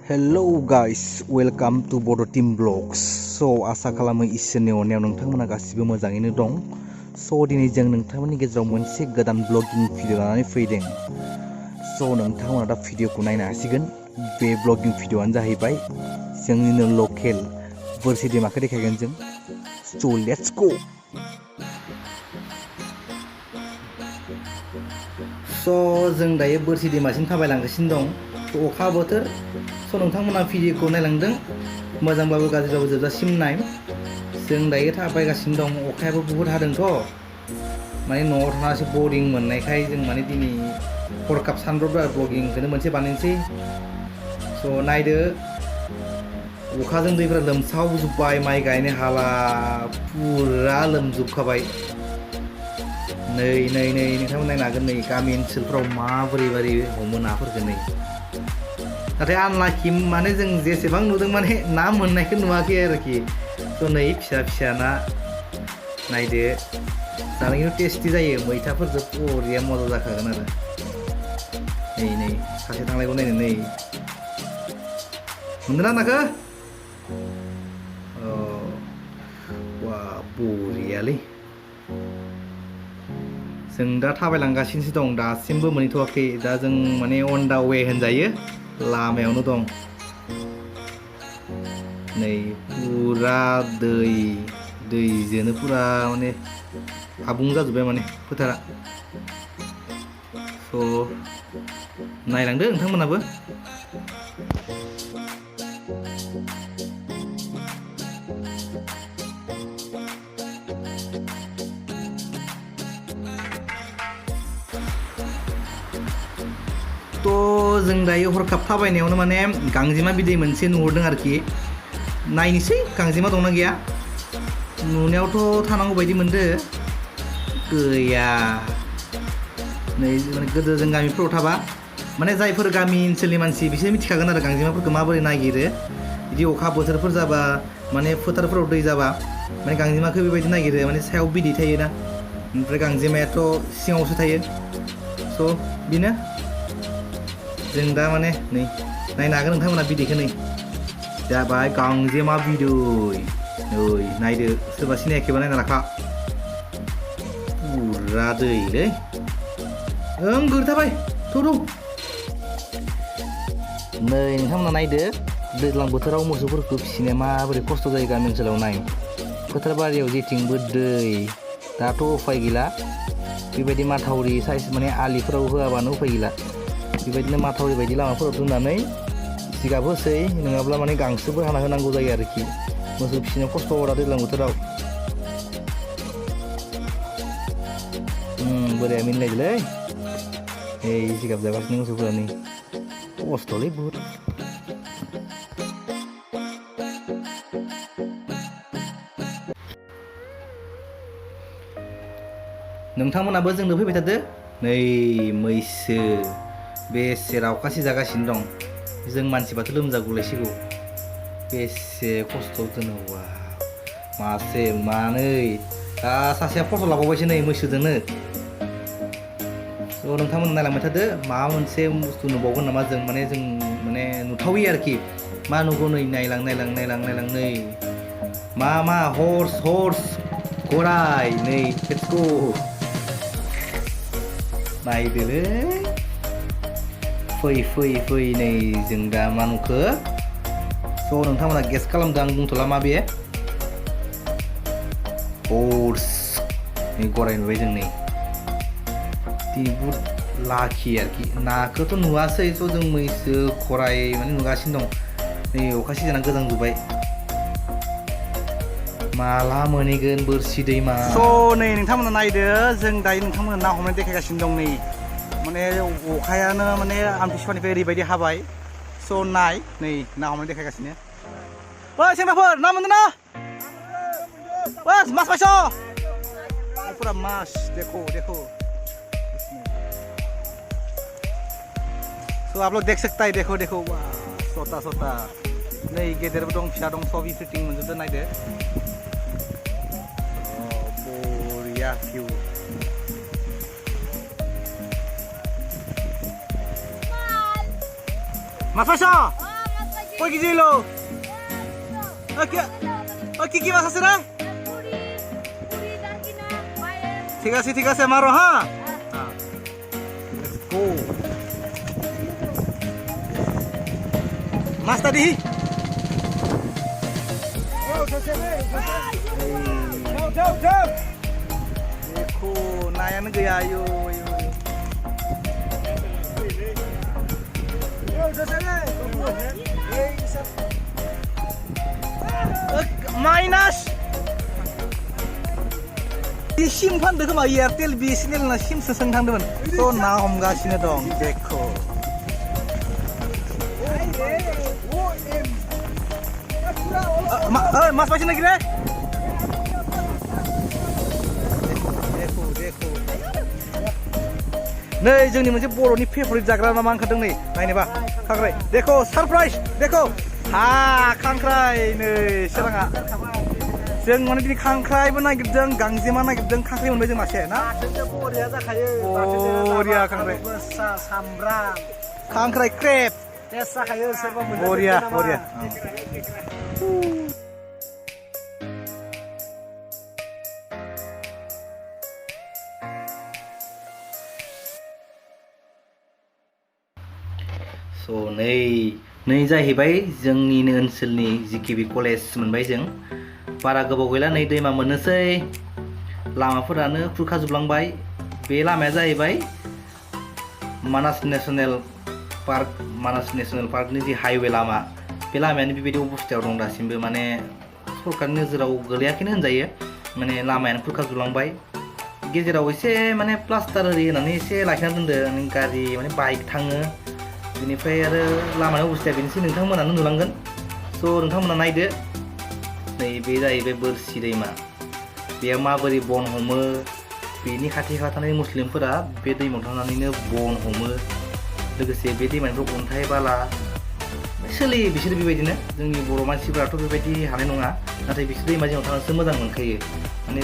Hello guys, welcome to Bodo Team Vlogs. So आसा खालामो इसोरनि अननायाव नोंथांमोना गासिबो मोजाङैनो दं. So दिनै जों नोंथांमोननि गेजेराव मोनसे गोदान ब्लगिं भिडिअ लानानै फैदों. So नोंथांमोना दा भिडिअखौ नायनो हासिगोन. बे ब्लगिं भिडिअआनो जाहैबाय जोंनिनो लकेल बोरसि दैमाखौ देखायगोन जों. So let's go. So जों दायो बोरसि दैमासिम थाबायलांगासिनो दं. अखा बोथोर स' नोंथांमोना भिडिअखौ नायलांदों मोजांब्लाबो गाज्रिब्लाबो जोबजासिम नाय. जों दायो थाबायगासिनो दं. अखायाबो बुहुत हादोंथ', माने न'आव थानासो बरिं मोननायखाय जों माने दिनै हरखाब सानब्रबबाय ब्लगिंखौनो मोनसे बानायनोसै. स' नायदो, अखाजों दैफोरा लोमसावजोब्बाय, माइ गायनो हाला, फुरा लोमजोबखाबाय. नै नोंथांमोन नायनो हागोन, नै गामि ओनसोलफ्राव माबोरै हमो नाफोरखौ. नै नाथाय आनलाखि, माने जों जेसेबां नुदों माने ना मोननायखौ नुवाखै आरोखि. स' नै फिसा ना नायदो, जानो खिन्थु टेस्टि जायो. मैथाफोरजों बरिया मजा जाखागोन आरो. नै सासे थांलायगौ नायनो. नै मोनदोंना नाखौ? वा बरियालै. जों दा थाबायलांगासिनोसो दं, दासिमबो मोनहैथ'वाखै. दा जों माने अन दा वे होनजायो, लामायावनो दं. नै फुरा दैजोंनो फुरा माने आबुं जाजोब्बाय माने फोथारा. स' नायलांदो नोंथांमोनाबो. थ' जों दायो हरखाब थाबायनायावनो माने गांजेमा बिदै मोनसे नुहरदों आरोखि. नायनोसै गांजेमा दंना गैया. नुनायावथ' थानांगौ बायदि मोनदो, गैया. नै माने गोदो जों गामिफोराव थाबा माने जायफोर गामि ओनसोलनि मानसि बिसोर मिथिखागोन आरो गांजेमाफोरखौ माबोरै नागिरो. बिदि अखा बोथोरफोर जाबा, माने फोथारफोराव दै जाबा माने गांजेमाखौ बेबायदि नागिरो. माने सायाव बिदै थायोना, ओमफ्राय गांजेमायाथ' सिङावसो थायो. स' बेनो जों दा माने नै नायनो हागोन नोंथांमोना बिदैखौ. नै जाबाय गांजेमा बिदै. नै नायदो, सोरबा सिनायाखैबा नायना लाखा. फुरा दैलै, गोरैथाबाय थ'। नै नोंथांमोना नायदो, दैज्लां बोथोराव मोसौफोरखौ फिसिनाया माबोरै खस्थ' जायो गामि ओनसोलाव. नाय फोथार बारियाव जेथिंबो दै. दाथ' उफाय गैला, बेबायदि माथावरि साइज माने आलिफोराव होआबानो उफाय गैला. बेबायदिनो माथावरि बायदि लामाफोराव दोननानै जिगाब होसै, नङाब्ला माने गांसोबो हाना होनांगौ जायो आरोखि. मोसौ फिसिनायाव खस्थ' दा दैज्लां बोथोराव. बोराया मिलायदोलै, जिगाब जागासिनो मोसौफोरा. नै खस्थ'लै बुहुद. नोंथांमोनाबो जोंनो फैबाय थादो. नै मैसो बेसे रावखासि जागासिनो दं. जों मानसिबाथ' लोमजागुलायसिगौ, बेसे खस्थ' दोनो. वा मासे मानै, दा सासेया फट' लाबावबायसो नै मैसोजोंनो. थ' नोंथांमोना नायलांबाय थादो, माबा मोनसे बुस्थु नुबावगोन नामा जों माने नुथावै आरोखि. मा नुगौ नै नायलां. नै मा हर्स गराय. नै लेट्स गो. नायदोलै, फै नै जों दा मा नुखो. स' नोंथांमोना गेस खालामदो, आं बुंथ'ला मा बे. हर्स. नै गराय नुबाय जों. नै बुहुद लाखि आरोखि. नाखौथ' नुवासै, स' जों मैसो गराय माने नुगासिनो दं. नै अखा सिजोना गोजांजोब्बाय, माला मोनहैगोन बोरसि दैमा. स' नै नोंथांमोना नायदो, जों दायो नोंथांमोना ना हमनाय देखायगासिनो दं. नै माने अखायानो माने आमथिसुवानिफ्राय ओरैबायदि हाबाय. स' नै ना हमनाय देखायगासिनो. ओइ सेंग्राफोर, ना मोनदों ना? बस मास पाइस', पुरा मास. देखो तो आप लोग देख सकता है. देखो वाह, सोता. नै गेदेरबो दं, फिसा दं, सब इभ्रिथिं मोनजोबदो. नायदो, बरिया भिउ. Mas Faisal? কয় কেজি হইলো কি কি মাছ আছে রে ঠিক আছে মারো হ্যাঁ মাছটা দিহি देखो नायानो गैया आयु माइनास सिम फानदों खोमा एयारटेल बिएसएनएल ना सिमसो सोंनो थांदोंमोन थ' ना हमगासिनो दं देखो मास पाइसे नागिरो नै जोंनि मोनसे बर'नि फेभरिट जाग्रा मा ओंखारदों नै नायनोबा खांख्राइ देखो सरप्राइज देखो हा खांख्राइ नै सोराङा जों माने दिनै खांख्राइबो नागिरदों गांजेमा नागिरदों खांख्राइ मोनबाय जों मासे ना बरिया जाखायो बरिया खांख्राइ सामब्राम खांख्राइ क्रेब टेस्ट जाखायो सोरबा मोनबाय बरिया स' नै जाहैबाय जोंनिनो ओनसोलनि जिकेबि कलेज मोनबाय जों बारा गोबाव गैला नै दैमा मोननोसै लामाफोरानो खुरखाजोबलांबाय बे लामाया जाहैबाय मानास नेशनेल पार्कनि जि हाइवे लामा बे लामायानो बेबायदि अबस्थायाव दं दासिमबो माने सरकारनि नोजोराव गोलैयाखैनो होनजायो माने लामायानो खुरखाजोबलांबाय गेजेराव एसे माने प्लास्टार ओरि होनानै एसे लाखिना दोनदों गारि माने बाइक थाङो बेनिफ्राय आरो लामानि अबस्थाया बेनोसै नोंथांमोनानो नुलांगोन स' नोंथांमोना नायदो नै बे जाहैबाय बोरसि दैमा बेयाव माबोरै बन हमो बेनि खाथि खाला थानाय मुस्लिमफोरा बे दैमायाव थांनानैनो बन हमो लोगोसे बे दैमानिफ्राय अन्थाइ बाला सोलियो बिसोर बेबायदिनो जोंनि बर' मानसिफोराथ' बेबायदि हानाय नङा नाथाय बिसोर दैमा जिङाव थांनासो मोजां मोनखायो माने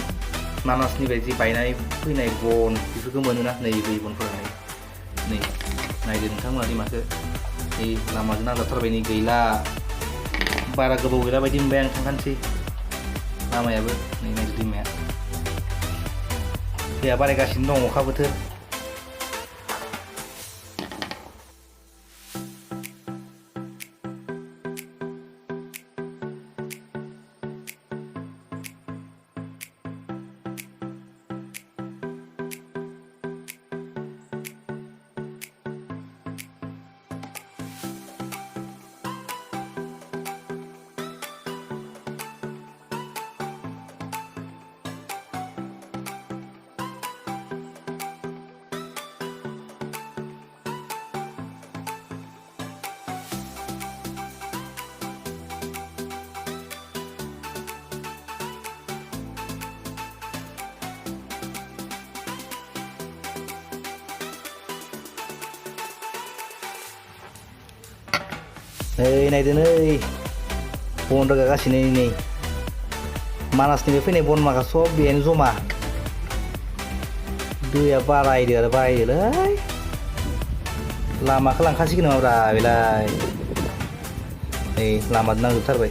मानासनिफ्राय जि बायनानै फैनाय बन बेफोरखौ मोनोना नै बै बनफोरा नै नायदो नोंथांमोना दैमाखौ नै लामाजों नांजाबथारबाय नै गैला बारा गोबाव गैला बायदि मोनबाय आं थांखानोसै लामायाबो नै नायदो दैमाया दैया बारायगासिनो दं अखा बोथोर नै नायदो नै बन रोगागासिनो नै मानासनिफ्राय फैनाय बन माखा सब बेनो जमा दैया बारायदो आरो बारायदोलै लामाखौ लांखासिगोन नामाब्रा बेलाय नै लामाजों नांजोबथारबाय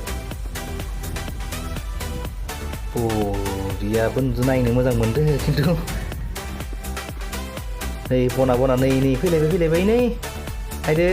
बरियाबो नायनो मोजां मोनदों खिन्थु नै बना नै फैलायबाय नै नायदो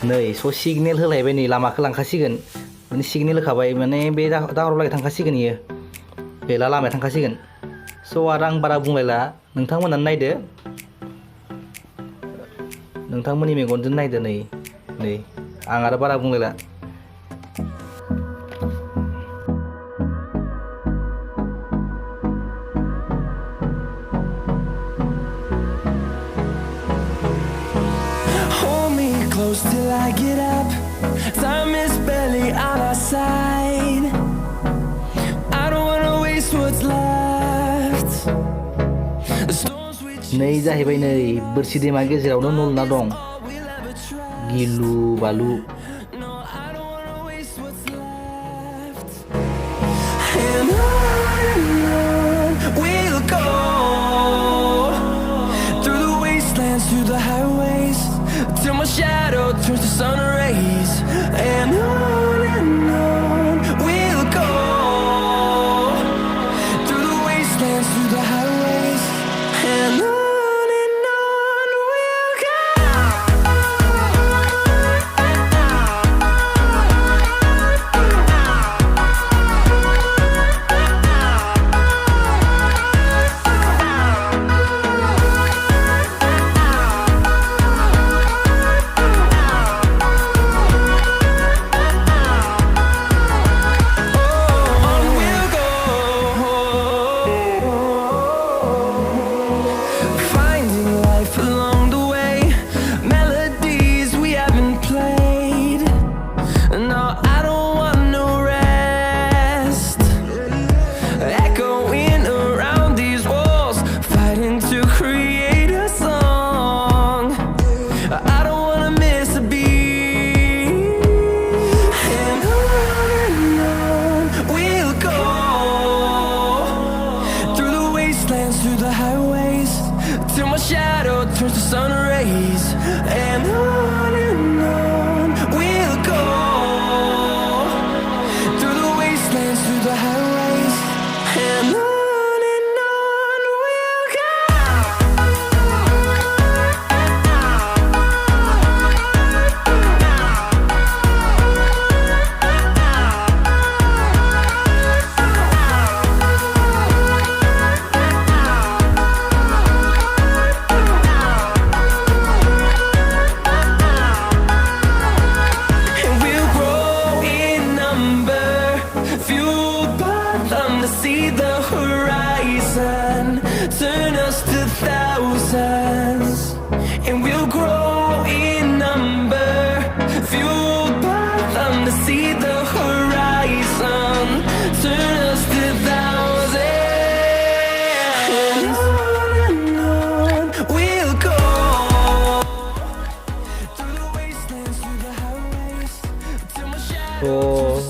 नै स' सिगनेल होलायबाय नै लामाखौ लांखासिगोन माने सिगनेल होखाबाय माने बे दाहरावलागै थांखासिगोन इयो बेला लामाया थांखासिगोन स' आरो आं बारा बुंलायला नोंथांमोनानो नायदो नोंथांमोननि मेगनजों नायदो नै आं आरो बारा बुंलायला Till I get up, time is barely on our side. I don't wanna The storms we नै जाहैबाय नै बोरसि दैमा गेजेरावनो न' लुना दं will ever try. गिलु बालु No, I don't wanna waste what's left. And on we'll go through the wastelands, through the highways, till my shadow turns to sun rays. And on we'll go through the wastelands, through the highways, and on we'll go. On we'll go, finding life along the way, melodies we haven't played. No, I don't want no rest, echoing around these walls, fighting to create a song. I don't wanna miss a beat. And on we'll go through the wastelands, through the highways, till my shadow turns to sun rays. And on we'll go through the wastelands, through the highways, and on we'll go. And we'll grow in number, fueled by them to see the horizon, turn us to thousands. And we'll grow in number, fueled by them to see the horizon, turn us to thousands. And on we'll go through the wastelands, through the highways, till my shadow So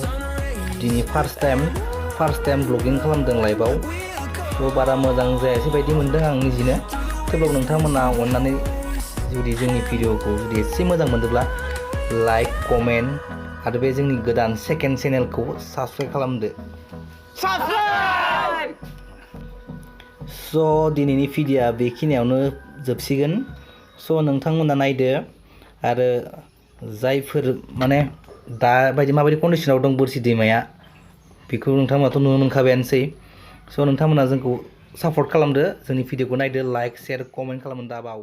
sun rays. दिनै first time ब्लगिं खालामदों लाइभआव थ' बारा मोजां जायासै बायदि मोनदों आं निजिनो थेवब्लाबो नोंथांमोना अननानै जुदि जोंनि भिडिअखौ जुदि एसे मोजां मोनदोंब्ला लाइक कमेन्ट आरो बे जोंनि गोदान सेकेन्ड चेनेलखौ साबस्क्राइब खालामदो स' दिनैनि भिडिअआ बेखिनियावनो जोबसिगोन स' नोंथांमोना नायदो आरो जायफोर माने दा बायदि माबायदि कन्डिशनाव दं बोरसि दैमाया बेखौ नोंथांमोनाथ' नुनो मोनखाबायानोसै स' नोंथांमोना जोंखौ सापर्ट खालामदो जोंनि भिडिअखौ नायदो लाइक शेयार कमेन्ट खालामनो दाबाव